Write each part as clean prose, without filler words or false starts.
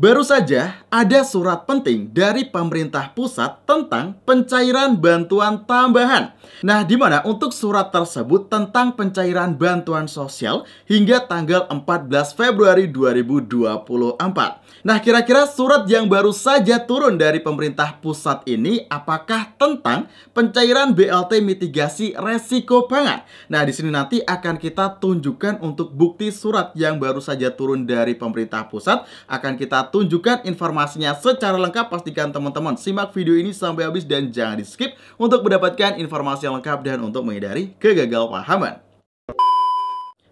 Baru saja ada surat penting dari pemerintah pusat tentang pencairan bantuan tambahan. Nah, di mana untuk surat tersebut tentang pencairan bantuan sosial hingga tanggal 14 Februari 2024. Nah, kira-kira surat yang baru saja turun dari pemerintah pusat ini apakah tentang pencairan BLT mitigasi resiko pangan? Nah, di sini nanti akan kita tunjukkan untuk bukti surat yang baru saja turun dari pemerintah pusat. Akan kita tunjukkan informasinya secara lengkap. Pastikan teman-teman simak video ini sampai habis dan jangan di skip untuk mendapatkan informasi yang lengkap dan untuk menghindari kegagalpahaman.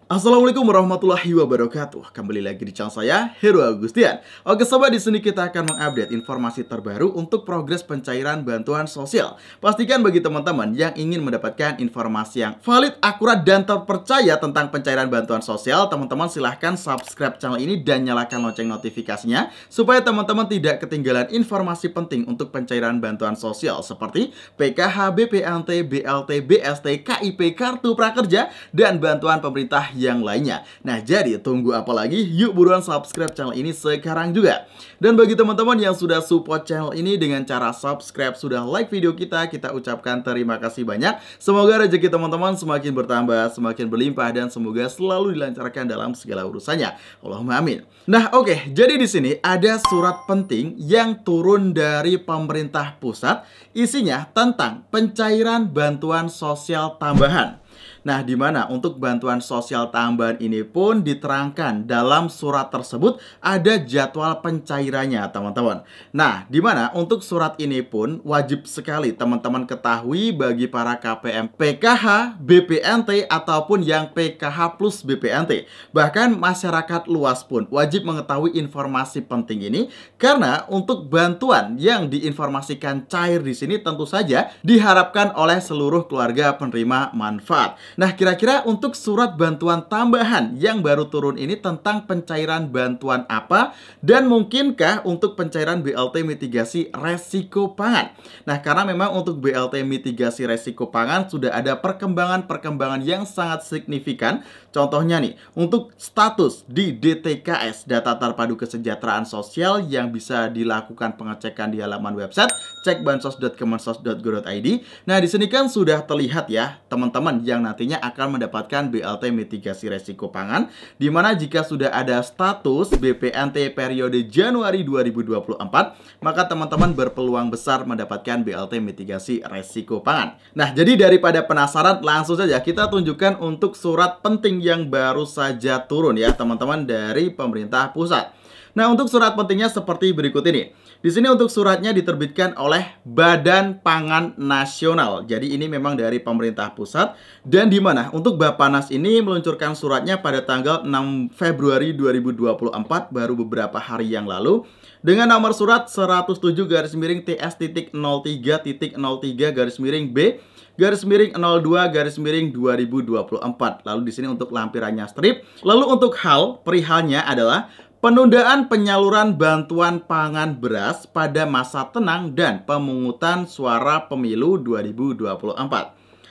Assalamualaikum warahmatullahi wabarakatuh. Kembali lagi di channel saya, Heru Agustian. Oke sobat, di sini kita akan mengupdate informasi terbaru untuk progres pencairan bantuan sosial. Pastikan bagi teman-teman yang ingin mendapatkan informasi yang valid, akurat, dan terpercaya tentang pencairan bantuan sosial, teman-teman silahkan subscribe channel ini dan nyalakan lonceng notifikasinya supaya teman-teman tidak ketinggalan informasi penting untuk pencairan bantuan sosial seperti PKH, BPNT, BLT, BST, KIP, Kartu Prakerja, dan bantuan pemerintah yang lainnya. Nah, jadi tunggu apa lagi? Yuk buruan subscribe channel ini sekarang juga. Dan bagi teman-teman yang sudah support channel ini dengan cara subscribe, sudah like video kita ucapkan terima kasih banyak. Semoga rezeki teman-teman semakin bertambah, semakin berlimpah, dan semoga selalu dilancarkan dalam segala urusannya. Allahumma amin. Nah, oke, jadi di sini ada surat penting yang turun dari pemerintah pusat, isinya tentang pencairan bantuan sosial tambahan. Nah, di mana untuk bantuan sosial tambahan ini pun diterangkan dalam surat tersebut ada jadwal pencairannya, teman-teman. Nah, di mana untuk surat ini pun wajib sekali teman-teman ketahui bagi para KPM PKH, BPNT, ataupun yang PKH plus BPNT. Bahkan masyarakat luas pun wajib mengetahui informasi penting ini karena untuk bantuan yang diinformasikan cair di sini tentu saja diharapkan oleh seluruh keluarga penerima manfaat. Nah, kira-kira untuk surat bantuan tambahan yang baru turun ini tentang pencairan bantuan apa? Dan mungkinkah untuk pencairan BLT mitigasi resiko pangan? Nah, karena memang untuk BLT mitigasi resiko pangan sudah ada perkembangan-perkembangan yang sangat signifikan. Contohnya nih, untuk status di DTKS, Data Terpadu Kesejahteraan Sosial, yang bisa dilakukan pengecekan di halaman website cekbansos.kemensos.go.id. Nah, di sini kan sudah terlihat ya, teman-teman yang nantinya akan mendapatkan BLT mitigasi resiko pangan, di mana jika sudah ada status BPNT periode Januari 2024, maka teman-teman berpeluang besar mendapatkan BLT mitigasi resiko pangan. Nah, jadi daripada penasaran, langsung saja kita tunjukkan untuk surat penting yang baru saja turun ya, teman-teman, dari pemerintah pusat. Nah, untuk surat pentingnya seperti berikut ini. Di sini untuk suratnya diterbitkan oleh Badan Pangan Nasional. Jadi ini memang dari pemerintah pusat. Dan di mana untuk Bappenas ini meluncurkan suratnya pada tanggal 6 Februari 2024, baru beberapa hari yang lalu, dengan nomor surat 107-TS-03-03-B-02-2024. Lalu di sini untuk lampirannya strip. Lalu untuk hal perihalnya adalah penundaan penyaluran bantuan pangan beras pada masa tenang dan pemungutan suara pemilu 2024.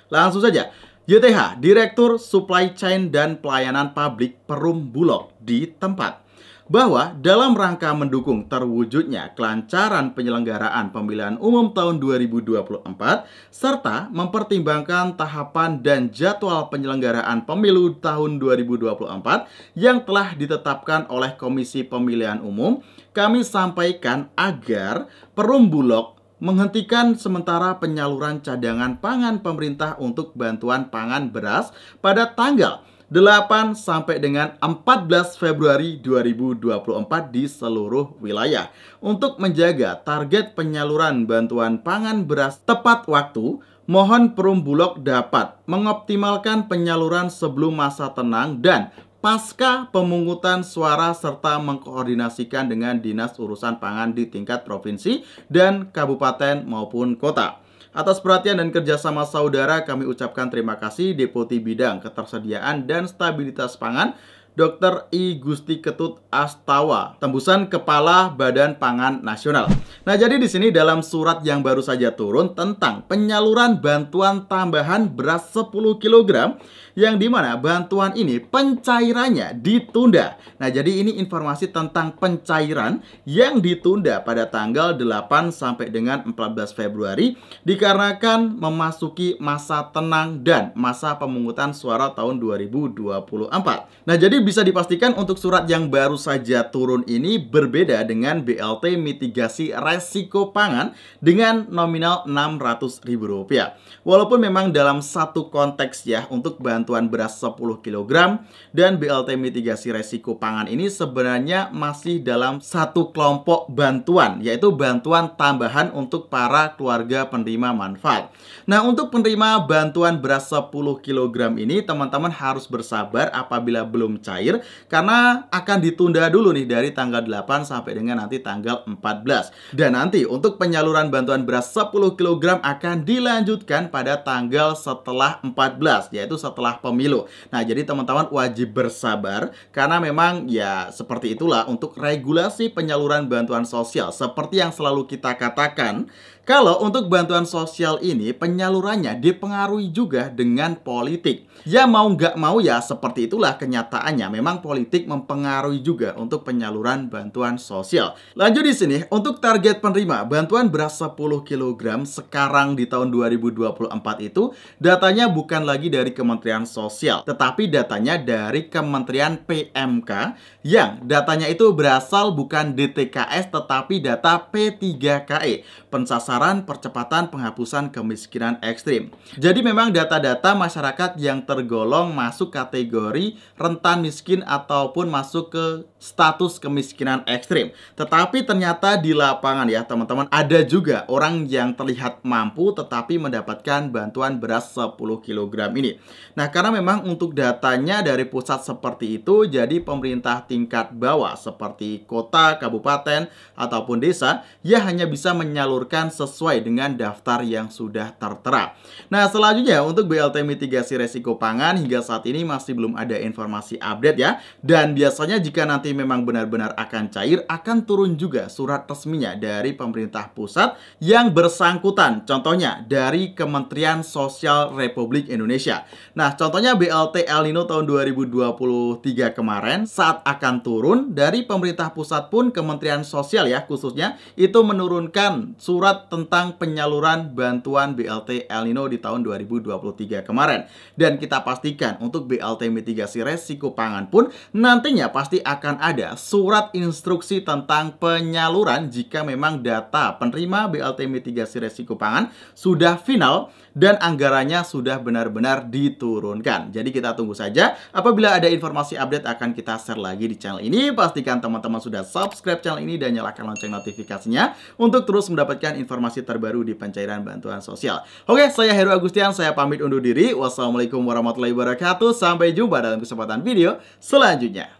Langsung saja, YTH, Direktur Supply Chain dan Pelayanan Publik Perum Bulog di tempat, bahwa dalam rangka mendukung terwujudnya kelancaran penyelenggaraan pemilihan umum tahun 2024 serta mempertimbangkan tahapan dan jadwal penyelenggaraan pemilu tahun 2024 yang telah ditetapkan oleh Komisi Pemilihan Umum, kami sampaikan agar Perum Bulog menghentikan sementara penyaluran cadangan pangan pemerintah untuk bantuan pangan beras pada tanggal 8 sampai dengan 14 Februari 2024 di seluruh wilayah. Untuk menjaga target penyaluran bantuan pangan beras tepat waktu, mohon Perum Bulog dapat mengoptimalkan penyaluran sebelum masa tenang dan pasca pemungutan suara serta mengkoordinasikan dengan Dinas Urusan Pangan di tingkat provinsi dan kabupaten maupun kota. Atas perhatian dan kerjasama saudara, kami ucapkan terima kasih Deputi Bidang Ketersediaan dan Stabilitas Pangan Dr. I Gusti Ketut Astawa, tembusan Kepala Badan Pangan Nasional. Nah, jadi di sini dalam surat yang baru saja turun tentang penyaluran bantuan tambahan beras 10 kg yang dimana bantuan ini pencairannya ditunda. Nah, jadi ini informasi tentang pencairan yang ditunda pada tanggal 8 sampai dengan 14 Februari dikarenakan memasuki masa tenang dan masa pemungutan suara tahun 2024. Nah, jadi bisa dipastikan untuk surat yang baru saja turun ini berbeda dengan BLT mitigasi resiko pangan dengan nominal Rp600.000. Walaupun memang dalam satu konteks ya untuk bantuan beras 10 kg dan BLT mitigasi resiko pangan ini sebenarnya masih dalam satu kelompok bantuan, yaitu bantuan tambahan untuk para keluarga penerima manfaat. Nah, untuk penerima bantuan beras 10 kg ini teman-teman harus bersabar apabila belum cair karena akan ditunda dulu nih dari tanggal 8 sampai dengan nanti tanggal 14. Dan nanti untuk penyaluran bantuan beras 10 kg akan dilanjutkan pada tanggal setelah 14, yaitu setelah pemilu. Nah, jadi teman-teman wajib bersabar karena memang ya seperti itulah untuk regulasi penyaluran bantuan sosial. Seperti yang selalu kita katakan, kalau untuk bantuan sosial ini penyalurannya dipengaruhi juga dengan politik. Ya mau nggak mau ya seperti itulah kenyataannya. Memang politik mempengaruhi juga untuk penyaluran bantuan sosial. Lanjut di sini, untuk target penerima bantuan beras 10 kg sekarang di tahun 2024 itu datanya bukan lagi dari Kementerian Sosial, tetapi datanya dari Kementerian PMK yang datanya itu berasal bukan DTKS tetapi data P3KE, pensasaran percepatan penghapusan kemiskinan ekstrim. Jadi memang data-data masyarakat yang tergolong masuk kategori rentan miskin ataupun masuk ke status kemiskinan ekstrim. Tetapi ternyata di lapangan ya teman-teman, ada juga orang yang terlihat mampu tetapi mendapatkan bantuan beras 10 kg ini. Nah, karena memang untuk datanya dari pusat seperti itu, jadi pemerintah tingkat bawah seperti kota, kabupaten, ataupun desa ya hanya bisa menyalurkan sesuai dengan daftar yang sudah tertera. Nah, selanjutnya untuk BLT mitigasi resiko pangan hingga saat ini masih belum ada informasi update ya. Dan biasanya jika nanti memang benar-benar akan cair, akan turun juga surat resminya dari pemerintah pusat yang bersangkutan. Contohnya dari Kementerian Sosial Republik Indonesia. Nah, contohnya BLT El Nino tahun 2023 kemarin saat akan turun dari pemerintah pusat pun Kementerian Sosial ya khususnya itu menurunkan surat tentang penyaluran bantuan BLT El Nino di tahun 2023 kemarin. Dan kita pastikan untuk BLT mitigasi resiko pangan pun nantinya pasti akan ada surat instruksi tentang penyaluran jika memang data penerima BLT mitigasi resiko pangan sudah final dan anggarannya sudah benar-benar diturunkan. Jadi kita tunggu saja. Apabila ada informasi update akan kita share lagi di channel ini. Pastikan teman-teman sudah subscribe channel ini dan nyalakan lonceng notifikasinya untuk terus mendapatkan informasi terbaru di pencairan bantuan sosial. Oke, saya Heru Agustian, saya pamit undur diri. Wassalamualaikum warahmatullahi wabarakatuh. Sampai jumpa dalam kesempatan video selanjutnya.